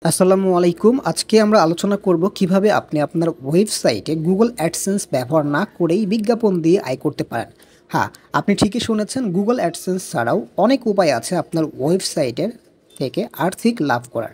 আসসালামু আলাইকুম। আজকে আমরা আলোচনা করব কিভাবে আপনি আপনার ওয়েবসাইটে Google AdSense ব্যবহার না করেই বিজ্ঞাপন দিয়ে আয় করতে পারেন। হ্যাঁ, আপনি ঠিকই শুনেছেন। Google AdSense ছাড়াও অনেক উপায় আছে আপনার ওয়েবসাইটের থেকে আর্থিক লাভ করার।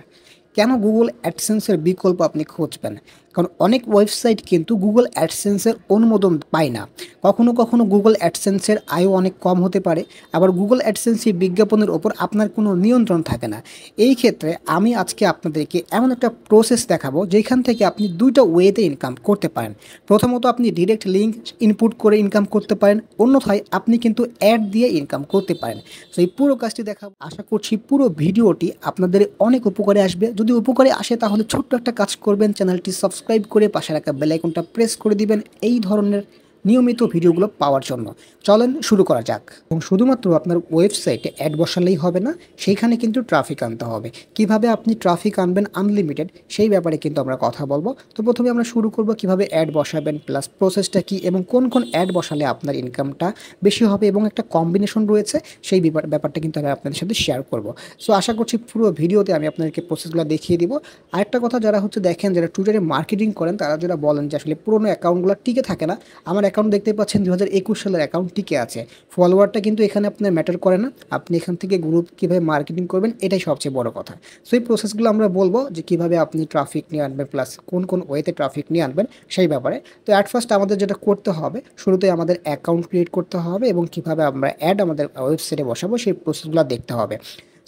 কেন Google AdSense এর বিকল্প আপনি খুঁজবেন? কারণ অনেক ওয়েবসাইট কিন্তু Google AdSense এর অনুমোদন পায় না। কখনো Google AdSense এর আয়ও অনেক কম হতে পারে। আবার Google AdSense এর বিজ্ঞাপনের ওপর আপনার কোনো নিয়ন্ত্রণ থাকে না। এই ক্ষেত্রে আমি আজকে আপনাদেরকে এমন একটা প্রসেস দেখাবো যেখান থেকে আপনি ২ টা ওয়েতে ইনকাম করতে পারেন। প্রথমত আপনি ডিরেক্ট লিঙ্ক ইনপুট করে ইনকাম করতে পারেন। অন্যথায় আপনি কিন্তু অ্যাড দিয়ে ইনকাম করতে পারেন। সো এই পুরো কাজটি দেখাবো। আশা করছি পুরো ভিডিওটি আপনাদের অনেক উপকারে আসবে। যদি উপকারে আসে তাহলে ছোট্ট একটা কাজ করবেন, চ্যানেলটি সাবস্ক্রাইব করে পাশে রাখা বেল আইকনটা প্রেস করে দিবেন এই ধরনের নিয়মিত ভিডিওগুলো পাওয়ার জন্য। চলেন শুরু করা যাক। এবং শুধুমাত্র আপনার ওয়েবসাইটে অ্যাড বসালেই হবে না, সেইখানে কিন্তু ট্রাফিক আনতে হবে। কিভাবে আপনি ট্রাফিক আনবেন আনলিমিটেড, সেই ব্যাপারে কিন্তু আমরা কথা বলবো। তো প্রথমে আমরা শুরু করব কিভাবে অ্যাড বসাবেন, প্লাস প্রসেসটা কী এবং কোন অ্যাড বসালে আপনার ইনকামটা বেশি হবে এবং একটা কম্বিনেশন রয়েছে, সেই ব্যাপারটা কিন্তু আমি আপনাদের সাথে শেয়ার করব। সো আশা করছি পুরো ভিডিওতে আমি আপনাদেরকে প্রসেসগুলো দেখিয়ে দিব। আরেকটা কথা, যারা দেখেন, যারা টুইটারে মার্কেটিং করেন, তারা যারা বলেন যে আসলে পুরোনো অ্যাকাউন্টগুলো টিকে থাকে না। আমার অ্যাকাউন্ট দেখতে পাচ্ছেন 2021 সালের অ্যাকাউন্ট টিকে আছে। ফলোয়ারটা কিন্তু এখানে আপনার ম্যাটার করে না। আপনি এখান থেকে গ্রুপ কীভাবে মার্কেটিং করবেন, এটাই সবচেয়ে বড় কথা। সো এই প্রসেসগুলো আমরা বলবো যে কীভাবে আপনি ট্রাফিক নিয়ে আনবেন, প্লাস কোন ওয়েতে ট্রাফিক নিয়ে আনবেন সেই ব্যাপারে। তো অ্যাট ফার্স্ট আমাদের যেটা করতে হবে, শুরুতে আমাদের অ্যাকাউন্ট ক্রিয়েট করতে হবে এবং কীভাবে আমরা অ্যাড আমাদের ওয়েবসাইটে বসাবো সেই প্রসেসগুলো দেখতে হবে।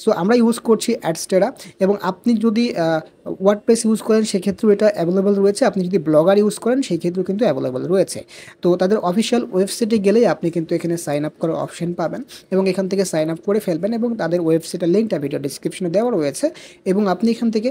সো আমরা ইউজ করছি অ্যাডস্টেরা, এবং আপনি যদি ওয়ার্ডপ্রেস ইউজ করেন সেক্ষেত্রেও এটা অ্যাভেলেবল রয়েছে। আপনি যদি ব্লগার ইউজ করেন সেই ক্ষেত্রেও কিন্তু অ্যাভেলেবল রয়েছে। তো তাদের অফিসিয়াল ওয়েবসাইটে গেলেই আপনি কিন্তু এখানে সাইন আপ করার অপশন পাবেন এবং এখান থেকে সাইন আপ করে ফেলবেন, এবং তাদের ওয়েবসাইটের লিঙ্কটা ভিডিও ডিসক্রিপশনে দেওয়া রয়েছে। এবং আপনি এখান থেকে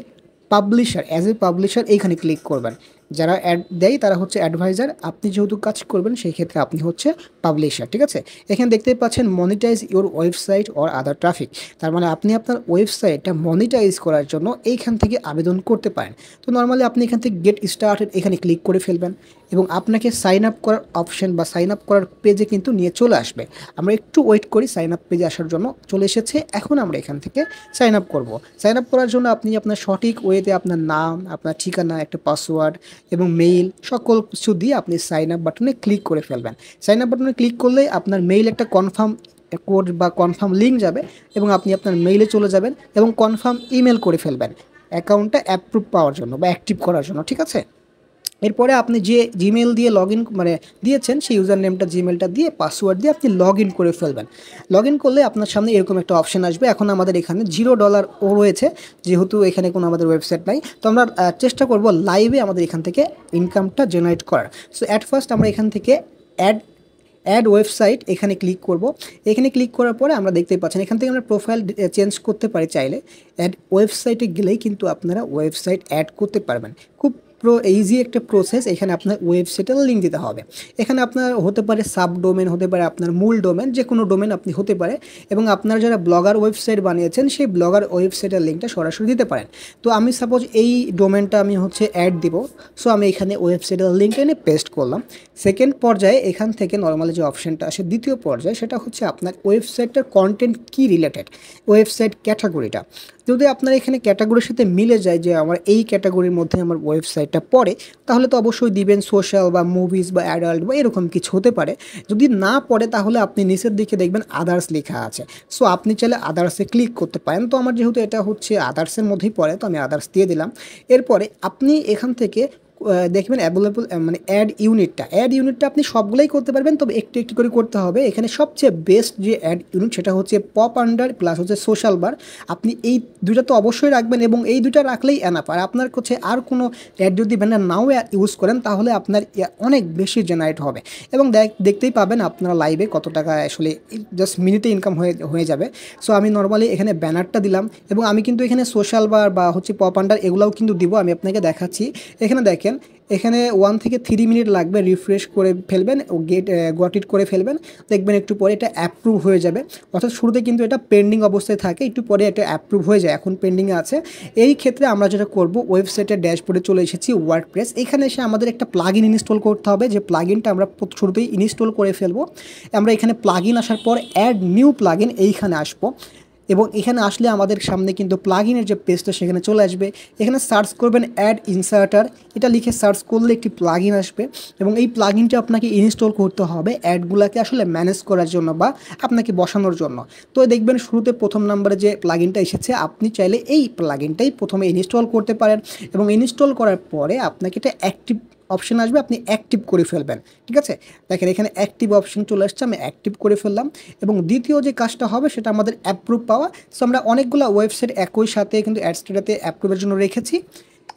পাবলিশার, অ্যাজ এ পাবলিশার এইখানে ক্লিক করবেন। যারা অ্যাড দেয় তারা হচ্ছে অ্যাডভাইজার, আপনি যেহেতু কাজ করবেন সেই ক্ষেত্রে আপনি হচ্ছে পাবলিশার, ঠিক আছে। এখানে দেখতেই পাচ্ছেন monetize your website or other traffic. তার মানে আপনি আপনার ওয়েবসাইটটা মনিটাইজ করার জন্য এইখান থেকে আবেদন করতে পারেন। তো নর্মালি আপনি এখান থেকে গেট স্টার্টেড এখানে ক্লিক করে ফেলবেন এবং আপনাকে সাইন আপ করার অপশন বা সাইন আপ করার পেজে কিন্তু নিয়ে চলে আসবে। আমরা একটু ওয়েট করি, সাইন আপ পেজে আসার জন্য চলে এসেছে। এখন আমরা এখান থেকে সাইন আপ করব। সাইন আপ করার জন্য আপনি আপনার সঠিক ওয়েতে আপনার নাম, আপনার ঠিকানা, একটা পাসওয়ার্ড এবং মেইল সকল কিছু দিয়ে আপনি সাইন আপ বাটনে ক্লিক করে ফেলবেন। সাইন আপ বাটনে ক্লিক করলেই আপনার মেইল একটা কনফার্ম কোড বা কনফার্ম লিঙ্ক যাবে এবং আপনি আপনার মেইলে চলে যাবেন এবং কনফার্ম ইমেল করে ফেলবেন অ্যাকাউন্টটা অ্যাপ্রুভ পাওয়ার জন্য বা অ্যাক্টিভ করার জন্য, ঠিক আছে। এরপরে আপনি যে জিমেল দিয়ে দিয়েছেন সেই ইউজার নেমটা, জিমেলটা দিয়ে, পাসওয়ার্ড দিয়ে আপনি লগ ইন করে ফেলবেন। লগ ইন করলে আপনার সামনে এরকম একটা অপশন আসবে। এখন আমাদের এখানে $0 রয়েছে, যেহেতু এখানে কোনো আমাদের ওয়েবসাইট নাই। তো আমরা চেষ্টা করব লাইভে আমাদের এখান থেকে ইনকামটা জেনারেট করার। সো অ্যাট ফার্স্ট আমরা এখান থেকে অ্যাড ওয়েবসাইট এখানে ক্লিক করব। এখানে ক্লিক করার পরে আমরা দেখতে পাচ্ছেন এখান থেকে আমরা প্রোফাইল চেঞ্জ করতে পারি চাইলে। অ্যাড ওয়েবসাইটে গেলেই কিন্তু আপনারা ওয়েবসাইট অ্যাড করতে পারবেন। খুব ইজি একটা প্রসেস। এখানে আপনার ওয়েবসাইটের লিঙ্ক দিতে হবে। এখানে আপনার হতে পারে সাব ডোমেন, হতে পারে আপনার মূল ডোমেন, যে কোনো ডোমেন আপনি হতে পারে। এবং আপনারা যারা ব্লগার ওয়েবসাইট বানিয়েছেন সেই ব্লগার ওয়েবসাইটের লিঙ্কটা সরাসরি দিতে পারেন। তো আমি সাপোজ এই ডোমেনটা আমি অ্যাড দিব। সো আমি এখানে ওয়েবসাইটের লিঙ্কটা এনে পেস্ট করলাম। সেকেন্ড পর্যায়ে এখান থেকে নর্মালি যে অপশানটা আসে দ্বিতীয় পর্যায়ে, সেটা হচ্ছে আপনার ওয়েবসাইটটার কন্টেন্ট কি রিলেটেড, ওয়েবসাইট ক্যাটাগরিটা। যদি আপনার এখানে ক্যাটাগরির সাথে মিলে যায় যে আমার এই ক্যাটাগরির মধ্যে আমার ওয়েবসাইটটা পড়ে, তাহলে তো অবশ্যই দিবেন সোশ্যাল বা মুভিজ বা অ্যাডাল্ট বা এরকম কিছু হতে পারে। যদি না পড়ে তাহলে আপনি নিচের দিকে দেখবেন আদার্স লেখা আছে। সো আপনি চাইলে আদার্সে ক্লিক করতে পারেন। তো আমার যেহেতু এটা আদার্সের মধ্যেই পড়ে, তো আমি আদার্স দিয়ে দিলাম। এরপরে আপনি এখান থেকে দেখবেন অ্যাভেলেবল অ্যাড ইউনিটটা আপনি সবগুলোই করতে পারবেন, তবে একটু একটু করে করতে হবে। এখানে সবচেয়ে বেস্ট যে অ্যাড ইউনিট সেটা হচ্ছে পপ আন্ডার প্লাস সোশ্যাল বার। আপনি এই দুইটা তো অবশ্যই রাখবেন এবং এই দুইটা রাখলেই এনাফ। আর আপনার আর কোনো অ্যাড যদি ব্যানার নাও ইউজ করেন তাহলে আপনার অনেক বেশি জেনারেট হবে। এবং দেখতেই পাবেন আপনারা লাইভে কত টাকা আসলে জাস্ট মিনিটে ইনকাম হয়ে যাবে। সো আমি নর্মালি এখানে ব্যানারটা দিলাম এবং আমি কিন্তু এখানে সোশ্যাল বার বা পপ আন্ডার এগুলোও কিন্তু দিব। আমি আপনাকে দেখাচ্ছি। এখানে দেখেন, এখানে 1 থেকে 3 মিনিট লাগবে। রিফ্রেশ করে ফেলবেন ও গট ইট করে ফেলবেন। দেখবেন একটু পরে এটা অ্যাপ্রুভ হয়ে যাবে। অর্থাৎ শুরুতে কিন্তু এটা পেন্ডিং অবস্থায় থাকে, একটু পরে এটা অ্যাপ্রুভ হয়ে যায়। এখন পেন্ডিংয়ে আছে। এই ক্ষেত্রে আমরা যেটা করব, ওয়েবসাইটের ড্যাশবোর্ডে চলে এসেছি, ওয়ার্ডপ্রেস। এখানে এসে আমাদের একটা প্লাগইন ইনস্টল করতে হবে। যে প্লাগইনটা আমরা শুরুতেই ইনস্টল করে ফেলবো। আমরা এখানে প্লাগইন আসার পর অ্যাড নিউ প্লাগইন এইখানে আসবো। এবং এখানে আসলে আমাদের সামনে কিন্তু প্লাগইনের যে পেজটা সেখানে চলে আসবে। এখানে সার্চ করবেন অ্যাড ইনসার্টার, এটা লিখে সার্চ করলে একটি প্লাগইন আসবে এবং এই প্লাগইনটা আপনাকে ইনস্টল করতে হবে অ্যাডগুলোকে আসলে ম্যানেজ করার জন্য বা আপনাকে বসানোর জন্য। তো দেখবেন শুরুতে প্রথম নম্বরে যে প্লাগইনটা এসেছে, আপনি চাইলে এই প্লাগইনটাই প্রথমে ইনস্টল করতে পারেন এবং ইনস্টল করার পরে আপনাকে এটা অ্যাক্টিভ অপশন আসবে, আপনি অ্যাক্টিভ করে ফেলবেন। ঠিক আছে, দেখেন এখানে অ্যাক্টিভ অপশন চলে আসছে, আমি অ্যাক্টিভ করে ফেললাম। এবং দ্বিতীয় যে কাজটা হবে সেটা আমাদের অ্যাপ্রুভ পাওয়া। সো আমরা অনেকগুলো ওয়েবসাইট একই সাথে কিন্তু অ্যাডস্টেটাতে অ্যাপ্রুভের জন্য রেখেছি।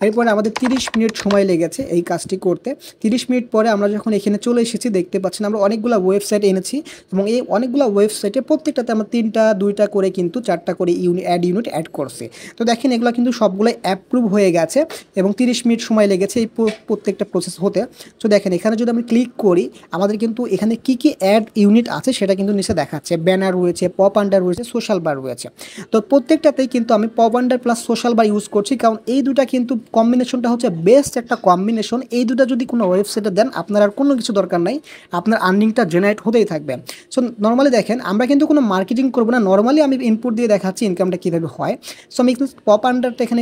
এরপরে আমাদের 30 মিনিট সময় লেগেছে এই কাজটি করতে। 30 মিনিট পরে আমরা যখন এখানে চলে এসেছি, দেখতে পাচ্ছেন আমরা অনেকগুলো ওয়েবসাইট এনেছি এবং এই অনেকগুলো ওয়েবসাইটে প্রত্যেকটাতে আমরা 3টা 2টা করে কিন্তু 4টা করে ইউনিট অ্যাড করছি। তো দেখেন এগুলো কিন্তু সবগুলো অ্যাপ্রুভ হয়ে গেছে এবং 30 মিনিট সময় লেগেছে এই প্রত্যেকটা প্রসেস হতে। তো দেখেন এখানে যদি আমি ক্লিক করি, আমাদের কিন্তু এখানে কি কি অ্যাড ইউনিট আছে সেটা কিন্তু নিচে দেখাচ্ছে। ব্যানার রয়েছে, পপ আন্ডার রয়েছে, সোশ্যাল বার রয়েছে। তো প্রত্যেকটাতেই কিন্তু আমি pop under plus social bar use করছি, কারণ এই দুটা কিন্তু কম্বিনেশনটা হচ্ছে বেস্ট একটা কম্বিনেশন। এই দুটো যদি কোনো ওয়েবসাইটে দেন, আপনার আর কোনো কিছু দরকার নাই, আপনার আর্নিংটা জেনারেট হতেই থাকবে। সো নর্মালি দেখেন আমরা কিন্তু কোনো মার্কেটিং করবো না, নর্মালি আমি ইনপুট দিয়ে দেখাচ্ছি ইনকামটা কীভাবে হয়। সো আমি পপ আন্ডারটা এখানে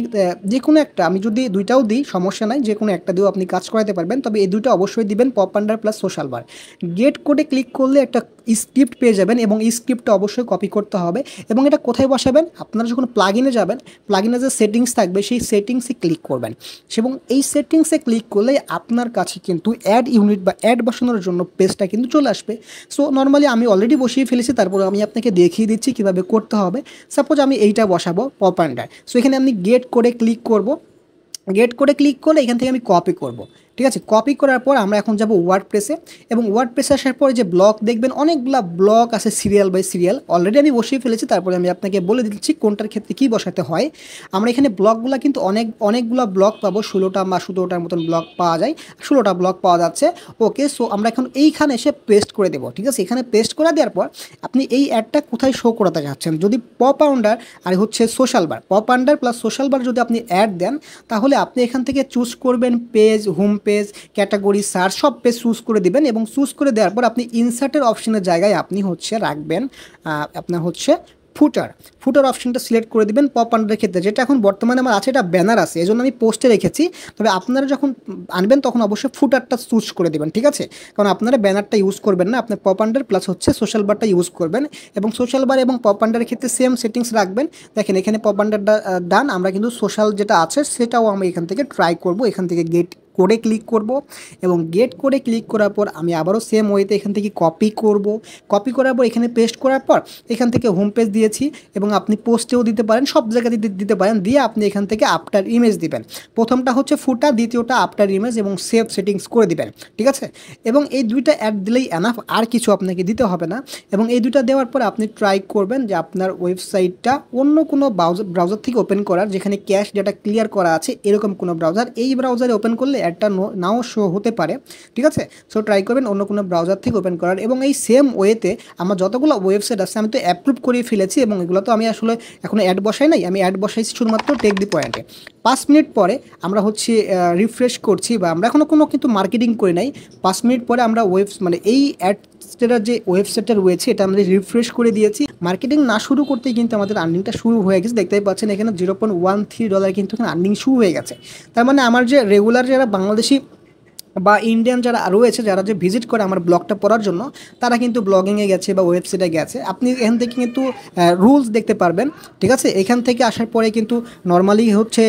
যে কোনো একটা, আমি যদি দুইটাও দিই সমস্যা নাই, যে কোনো একটা দিয়েও আপনি কাজ করাতে পারবেন, তবে এই দুটো অবশ্যই দিবেন, pop under plus social bar. Get কোডে ক্লিক করলে একটা স্ক্রিপ্ট পেয়ে যাবেন এবং এই স্ক্রিপ্টটা অবশ্যই কপি করতে হবে। এবং এটা কোথায় বসাবেন, আপনারা যখন প্লাগইনে যাবেন, প্লাগইনে যে সেটিংস থাকবে সেই সেটিংসে ক্লিক করবেন এবং এই সেটিংসে ক্লিক করলে আপনার কাছে কিন্তু অ্যাড ইউনিট বা অ্যাড বসানোর জন্য পেজটা কিন্তু চলে আসবে। সো নর্মালি আমি অলরেডি বসিয়ে ফেলেছি, তারপরে আমি আপনাকে দেখিয়ে দিচ্ছি কীভাবে করতে হবে। সাপোজ আমি এইটা বসাবো পপ আন্ডার। সো এখানে আমি গেট কোডে ক্লিক করব। গেট কোডে ক্লিক করলে এখান থেকে আমি কপি করব। ঠিক আছে, কপি করার পর আমরা এখন যাব ওয়ার্ডপ্রেসে এবং ওয়ার্ডপ্রেসে আসার পরে যে ব্লক দেখবেন, অনেকগুলো ব্লক আছে সিরিয়াল বাই সিরিয়াল, অলরেডি আমি বসিয়ে ফেলেছি, তারপরে আমি আপনাকে বলে দিচ্ছি কোনটার ক্ষেত্রে কী বসাতে হয়। আমরা এখানে ব্লকগুলো কিন্তু অনেকগুলো ব্লক পাবো, 16টা বা 17টার মতন ব্লক পাওয়া যায়, 16টা ব্লক পাওয়া যাচ্ছে। ওকে, সো আমরা এখন এইখানে এসে পেস্ট করে দেবো। ঠিক আছে, এখানে পেস্ট করে দেওয়ার পর আপনি এই অ্যাডটা কোথায় শো করাতে যাচ্ছেন, যদি পপ আন্ডার আর হচ্ছে সোশ্যাল বার, পপ আন্ডার প্লাস সোশ্যাল বার যদি আপনি অ্যাড দেন, তাহলে আপনি এখান থেকে চুজ করবেন page, home page, category, search, সব পেজ চুজ করে দিবেন এবং চুজ করে দেওয়ার পর আপনি ইনসার্টের অপশনের জায়গায় আপনি হচ্ছে রাখবেন আপনার হচ্ছে ফুটার অপশনটা সিলেক্ট করে দিবেন পপ আন্ডারের ক্ষেত্রে। যেটা এখন বর্তমানে আমার আছে, এটা ব্যানার আছে, এই জন্য আমি পোস্টে রেখেছি, তবে আপনারা যখন আনবেন তখন অবশ্যই ফুটারটা চুজ করে দেবেন। ঠিক আছে, কারণ আপনারা ব্যানারটা ইউজ করবেন না, আপনার পপ আন্ডার প্লাস হচ্ছে সোশ্যাল বারটা ইউজ করবেন এবং সোশ্যাল বার এবং পপ আন্ডারের ক্ষেত্রে সেম সেটিংস রাখবেন। দেখেন এখানে পপ আন্ডারটা ডান, আমরা কিন্তু সোশ্যাল যেটা আছে সেটাও আমি এখান থেকে ট্রাই করব। এখান থেকে গেট কোডে ক্লিক করব এবং গেট কোডে ক্লিক করার পর আমি আবারও সেম ওয়েতে এখান থেকে কপি করব। কপি করার পর এখানে পেস্ট করার পর এখান থেকে হোম পেজ দিয়েছি এবং আপনি পোস্টেও দিতে পারেন, সব জায়গাতে দিতে পারেন, দিয়ে আপনি এখান থেকে আফটার ইমেজ দিবেন। প্রথমটা হচ্ছে ফুটার, দ্বিতীয়টা আফটার ইমেজ এবং সেভ সেটিংস করে দিবেন। ঠিক আছে, এবং এই দুইটা অ্যাড দিলেই এনাফ, আর কিছু আপনাকে দিতে হবে না। এবং এই দুইটা দেওয়ার পর আপনি ট্রাই করবেন যে আপনার ওয়েবসাইটটা অন্য কোনো ব্রাউজার থেকে ওপেন করার, যেখানে ক্যাশ ডেটা ক্লিয়ার করা আছে এরকম কোনো ব্রাউজার। এই ব্রাউজারে ওপেন করলে অ্যাডটা নাও শো হতে পারে। ঠিক আছে, সো ট্রাই করবেন অন্য কোনো ব্রাউজার থেকে ওপেন করার। এবং এই সেম ওয়েতে আমার যতগুলো ওয়েবসাইট আছে আমি তো অ্যাপ্রুভ করে ফেলেছি এবং এগুলো তো আমি আসলে এখনও অ্যাড বসাই নাই, আমি অ্যাড বসাইছি শুধুমাত্র টেক দি পয়েন্টে। 5 মিনিট পরে আমরা হচ্ছে রিফ্রেশ করছি, বা আমরা এখনও কোনো কিন্তু মার্কেটিং করি নাই। 5 মিনিট পরে আমরা মানে এই অ্যাডসটার যে ওয়েবসাইটটা রয়েছে এটা আমরা রিফ্রেশ করে দিয়েছি। মার্কেটিং না শুরু করতেই কিন্তু আমাদের আর্নিংটা শুরু হয়ে গেছে, দেখতেই পাচ্ছেন এখানে $0.13 কিন্তু এখানে আর্নিং শুরু হয়ে গেছে। তার মানে আমার যে রেগুলার যারা বাংলাদেশি বা ইন্ডিয়ান যারা রয়েছে, যারা যে ভিজিট করে আমার ব্লগটা পড়ার জন্য, তারা কিন্তু ব্লগিংয়ে গেছে বা ওয়েবসাইটে গেছে। আপনি এখান থেকে কিন্তু রুলস দেখতে পারবেন। ঠিক আছে, এখান থেকে আসার পরে কিন্তু নর্মালি হচ্ছে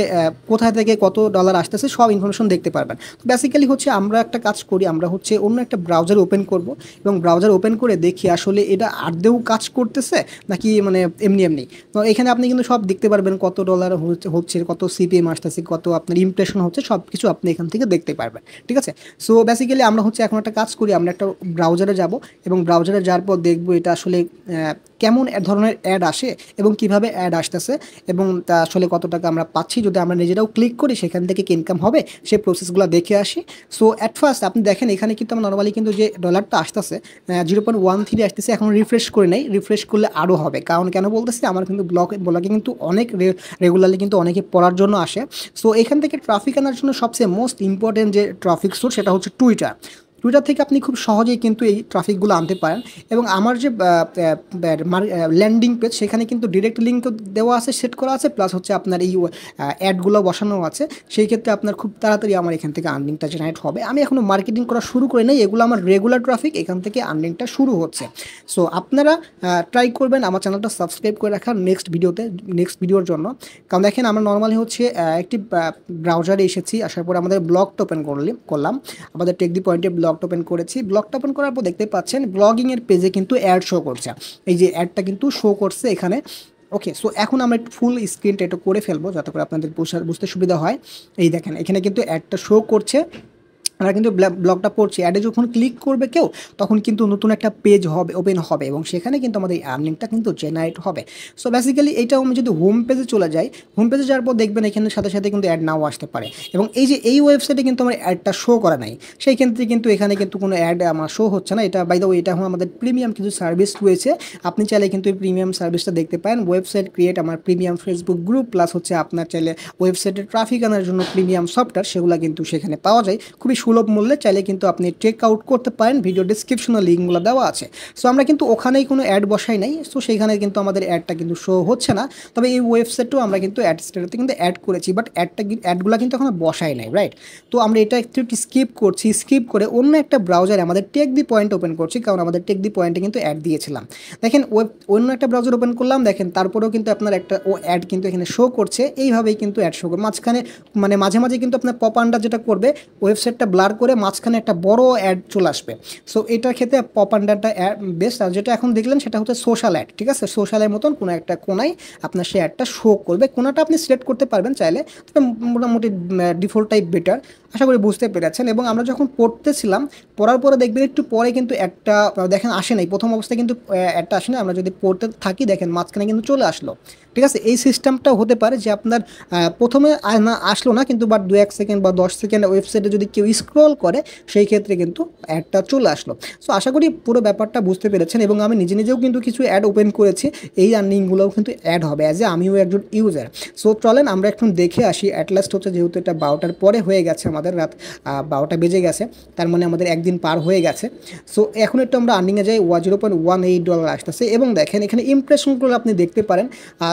কোথা থেকে কত ডলার আসতেছে সব ইনফরমেশন দেখতে পারবেন। তো বেসিক্যালি হচ্ছে আমরা একটা কাজ করি, আমরা হচ্ছে অন্য একটা ব্রাউজার ওপেন করব এবং ব্রাউজার ওপেন করে দেখি আসলে এটা আদৌ কাজ করতেছে নাকি মানে এমনি এমনি। তো এখানে আপনি কিন্তু সব দেখতে পারবেন কত ডলার হচ্ছে, কত সিপিএম আসতেছে, কত আপনার ইমপ্রেশন হচ্ছে, সব কিছু আপনি এখান থেকে দেখতে পারবেন। ঠিক আছে, সো বেসিক্যালি আমরা হচ্ছে এখন একটা কাজ করি, আমরা একটা ব্রাউজারে যাব এবং ব্রাউজারে যাওয়ার পর দেখব এটা আসলে কেমন ধরনের অ্যাড আসে এবং কিভাবে অ্যাড আসতেছে এবং তা আসলে কত টাকা আমরা পাচ্ছি। যদি আমরা নিজেরাও ক্লিক করি সেখান থেকে কি ইনকাম হবে সেই প্রসেসগুলো দেখে আসি। সো অ্যাট ফার্স্ট আপনি দেখেন এখানে কিন্তু আমরা নর্মালি কিন্তু যে ডলারটা আসতেছে 0.13 আসতেছে, এখন রিফ্রেশ করে নেই, রিফ্রেশ করলে আরও হবে। কারণ কেন বলতেছি, আমার কিন্তু ব্লগে কিন্তু অনেক রেগুলারলি কিন্তু অনেকে পড়ার জন্য আসে। সো এখান থেকে ট্রাফিক আনার জন্য সবচেয়ে মোস্ট ইম্পর্টেন্ট যে ট্রাফিক সোর্স সেটা হচ্ছে টুইটার। টুইটার থেকে আপনি খুব সহজেই কিন্তু এই ট্রাফিকগুলো আনতে পারেন। এবং আমার যে ল্যান্ডিং পেজ সেখানে কিন্তু ডিরেক্ট লিঙ্ক দেওয়া আছে, সেট করা আছে, প্লাস হচ্ছে আপনার এই অ্যাডগুলো বসানো আছে। সেই ক্ষেত্রে আপনার খুব তাড়াতাড়ি আমার এখান থেকে আর্নিংটা জেনারেট হবে। আমি এখনও মার্কেটিং করা শুরু করি নাই, এগুলো আমার রেগুলার ট্রাফিক, এখান থেকে আর্নিংটা শুরু হচ্ছে। সো আপনারা ট্রাই করবেন আমার চ্যানেলটা সাবস্ক্রাইব করে রাখার নেক্সট ভিডিওর জন্য। কারণ দেখেন আমরা নর্মালি হচ্ছে একটি ব্রাউজারে এসেছি, আসার পর আমাদের ব্লগটা ওপেন করলাম, আমাদের টেক দি পয়েন্টে ব্লগটা ওপেন করেছি। ব্লগটা ওপেন করার পর দেখতে পাচ্ছেন ব্লগিংয়ের পেজে কিন্তু অ্যাড শো করছে, এই যে অ্যাডটা কিন্তু শো করছে এখানে। ওকে, সো এখন আমরা একটু ফুল স্ক্রিনটা একটু করে ফেলবো যাতে করে আপনাদের বুঝতে সুবিধা হয়। এই দেখেন এখানে কিন্তু অ্যাডটা শো করছে, আমরা কিন্তু ব্লগটা পড়ছি। অ্যাডে যখন ক্লিক করবে কেউ, তখন কিন্তু নতুন একটা পেজ ওপেন হবে এবং সেখানে কিন্তু আমাদের আর্নিংটা কিন্তু জেনারেট হবে। সো বেসিক্যালি এইটাও আমি যদি হোম পেজে চলে যাই, হোম পেজে যাওয়ার পর দেখবেন এখানে সাথে সাথে কিন্তু অ্যাড নাও আসতে পারে। এবং এই যে এই ওয়েবসাইটে কিন্তু আমার অ্যাডটা শো করা নাই, সেই ক্ষেত্রে কিন্তু এখানে কিন্তু কোনো অ্যাড আমার শো হচ্ছে না। এটা বাই দ্য ওয়ে, এটা আমাদের প্রিমিয়াম কিছু সার্ভিস রয়েছে, আপনি চাইলে কিন্তু এই প্রিমিয়াম সার্ভিসটা দেখতে পারেন। ওয়েবসাইট ক্রিয়েট, আমার প্রিমিয়াম ফেসবুক গ্রুপ, প্লাস হচ্ছে আপনার চাইলে ওয়েবসাইটে ট্রাফিক আনার জন্য প্রিমিয়াম সফটওয়্যার, সেগুলো কিন্তু সেখানে পাওয়া যায় খুবই সুলভ মূল্যে। চাইলে কিন্তু আপনি চেক আউট করতে পারেন, ভিডিও ডিসক্রিপশনে লিঙ্কগুলো দেওয়া আছে। সো আমরা কিন্তু ওখানেই কোনো অ্যাড বসাই নাই, সো সেইখানে কিন্তু আমাদের অ্যাডটা কিন্তু শো হচ্ছে না। তবে এই ওয়েবসাইটও আমরা কিন্তু অ্যাড স্টেটাসে কিন্তু অ্যাড করেছি, বাট অ্যাডগুলো কিন্তু এখন বসাই নাই, রাইট? তো আমরা এটা একটু স্কিপ করছি, স্কিপ করে অন্য একটা ব্রাউজারে আমাদের টেক দি পয়েন্ট ওপেন করছি, কারণ আমাদের টেক দি পয়েন্টে কিন্তু অ্যাড দিয়েছিলাম। দেখেন অন্য একটা ব্রাউজার ওপেন করলাম, দেখেন তারপরেও কিন্তু আপনার একটা অ্যাড কিন্তু এখানে শো করছে। এইভাবেই কিন্তু অ্যাড শো করবে মাঝখানে, মানে মাঝে মাঝে কিন্তু আপনার পপ আন্ডার যেটা করবে, ওয়েবসাইটটা ব্লার করে মাঝখানে একটা বড় অ্যাড চলে আসবে। সো এটার ক্ষেত্রে পপ আন্ডারটা বেস্ট। আর যেটা এখন দেখলেন সেটা হচ্ছে সোশ্যাল অ্যাড, ঠিক আছে? সোশ্যালের মতন কোনো একটা কোনায় আপনার সেই অ্যাডটা শো করবে। কোনাটা আপনি সিলেক্ট করতে পারবেন চাইলে, তবে মোটামুটি ডিফল্ট টাইপ বেটার। আশা করি বুঝতে পেরেছেন। এবং আমরা যখন পড়তেছিলাম, পড়ার পরে দেখবেন একটু পরে কিন্তু একটা দেখেন আসে নাই, প্রথম অবস্থায় কিন্তু একটা আসে না। আমরা যদি পড়তে থাকি দেখেন মাঝখানে কিন্তু চলে আসলো, ঠিক আছে? এই সিস্টেমটাও হতে পারে যে আপনার প্রথমে না আসলো না, কিন্তু বাট 2-1 সেকেন্ড বা 10 সেকেন্ড ওয়েবসাইটে যদি কেউ স্ক্রল করে, সেই ক্ষেত্রে কিন্তু অ্যাডটা চলে আসলো। সো আশা করি পুরো ব্যাপারটা বুঝতে পেরেছেন। এবং আমি নিজেও কিন্তু কিছু অ্যাড ওপেন করেছি, এই আর্নিংগুলোও কিন্তু অ্যাড হবে অ্যাজ এ আমিও একজন ইউজার। সো চলেন আমরা এখন দেখে আসি। অ্যাটলাস্ট হচ্ছে যেহেতু এটা 12টার পরে হয়ে গেছে, আমাদের রাত 12টা বেজে গেছে, তার মানে আমাদের একদিন পার হয়ে গেছে। সো এখন একটু আমরা আর্নিংয়ে যাই। $0.18 আসতেছে। এবং দেখেন এখানে ইমপ্রেশনগুলো আপনি দেখতে পারেন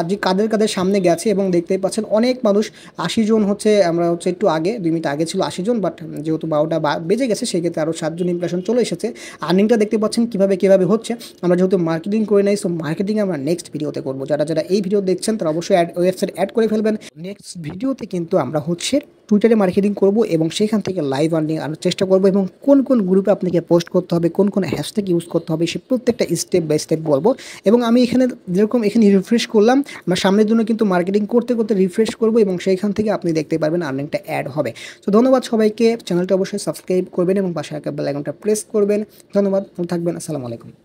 যে কাদের সামনে গেছে, এবং দেখতেই পাচ্ছেন অনেক মানুষ, 80 জন হচ্ছে, আমরা হচ্ছে একটু আগে 2 মিনিট আগে ছিল 80 জন, বাট যেহেতু 12টা বেজে গেছে সেক্ষেত্রে আরও 7 জন ইমপ্রেশন চলে এসেছে। আর্নিংটা দেখতে পাচ্ছেন কীভাবে হচ্ছে। আমরা যেহেতু মার্কেটিং করে নাই, সো মার্কেটিং আমরা নেক্সট ভিডিওতে করবো। যারা এই ভিডিও দেখছেন তারা অবশ্যই ওয়েবসাইট অ্যাড করে ফেলবেন। নেক্সট ভিডিওতে কিন্তু আমরা হচ্ছে টুইটারে মার্কেটিং করব এবং সেখান থেকে লাইভ আর্নিং আনার চেষ্টা করব, এবং কোন গ্রুপে আপনাকে পোস্ট করতে হবে, কোন হ্যাশট্যাগ ইউজ করতে হবে, সে প্রত্যেকটা স্টেপ বাই স্টেপ বলবো। এবং আমি এখানে যেরকম এখানে রিফ্রেশ করলাম, আমরা সামনের জন্য কিন্তু মার্কেটিং করতে রিফ্রেশ করব, এবং সেইখান থেকে আপনি দেখতে পারবেন আর্নিংটা অ্যাড হবে। তো ধন্যবাদ সবাইকে, চ্যানেলটা অবশ্যই সাবস্ক্রাইব করবেন এবং পাশে বেল আইকনটা প্রেস করবেন। ধন্যবাদ, ভালো থাকবেন, আসসালামু আলাইকুম।